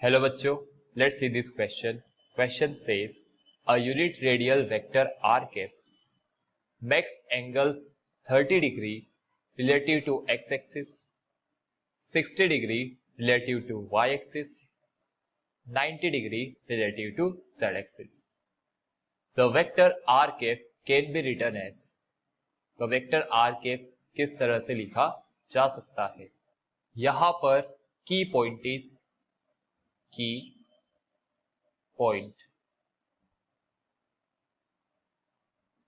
Hello बच्चों, let's see this question. Question says a unit radial vector r cap makes angles 30 degree relative to x-axis, 60 degree relative to y-axis, 90 degree relative to z-axis. The vector r cap can be written as. तो vector r cap किस तरह से लिखा जा सकता है? यहां पर key point is key point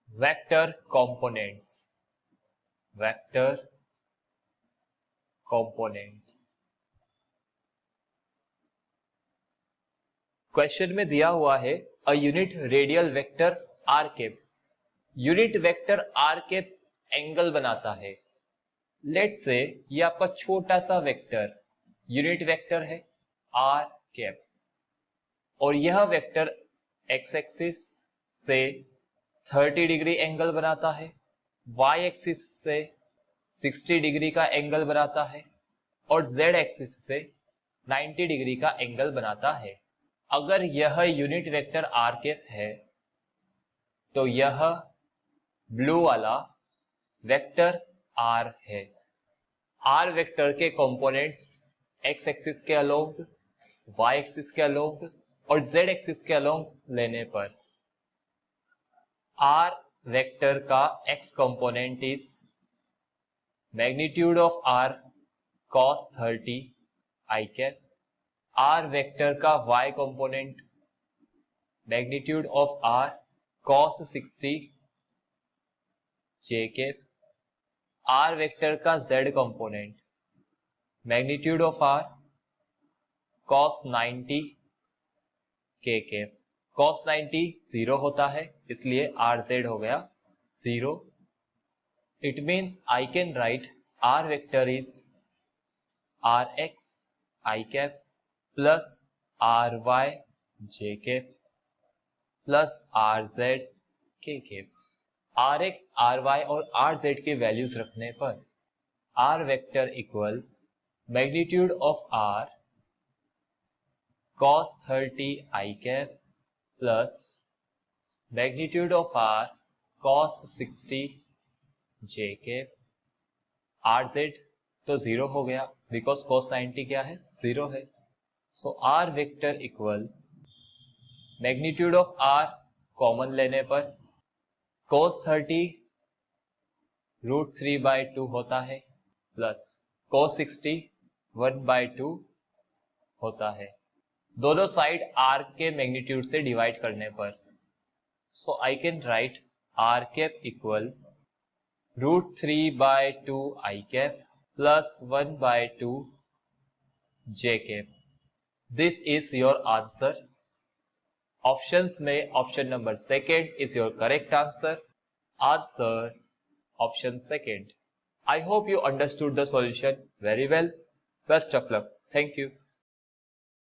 vector components question में दिया हुआ है a unit radial vector R cap. Unit vector R cap angle बनाता है। लेट्स से ये आपका छोटा सा वेक्टर यूनिट वेक्टर है आर कैप और यह वेक्टर एक्स एक्सिस से 30 डिग्री एंगल बनाता है, वाई एक्सिस से 60 डिग्री का एंगल बनाता है और जेड एक्सिस से 90 डिग्री का एंगल बनाता है। अगर यह यूनिट वेक्टर आर कैप है तो यह ब्लू वाला वेक्टर आर है। आर वेक्टर के कंपोनेंट्स एक्स एक्सिस के अलोंग, वाई एक्सिस के अलोंग और जेड एक्सिस के अलोंग लेने पर आर वेक्टर का X component is magnitude of R cos 30 I cap. R vector का y component magnitude of R cos 60 j cap. R vector का z component magnitude of R cos 90 k cap. cos 90 zero होता है इसलिए are Z हो गया zero. It means I can write R vector is R X I cap plus R Y J cap plus R Z K cap. R X R Y और R Z के values रखने पर R vector equal magnitude of R cos 30 I cap plus magnitude of R cos 60 J cap. R Z तो zero हो गया because cos 90 क्या है, zero है। So are vector equal magnitude of R common लेने पर cos 30 √3/2 होता है प्लस cos 60 1/2 होता है। दोनों साइड आर के मैग्नीट्यूड से डिवाइड करने पर so I can write R cap equal √3/2 I cap plus 1/2 J cap. This is your answer. Options में option number second is your correct answer. Answer option second. I hope you understood the solution very well. Best of luck. Thank you.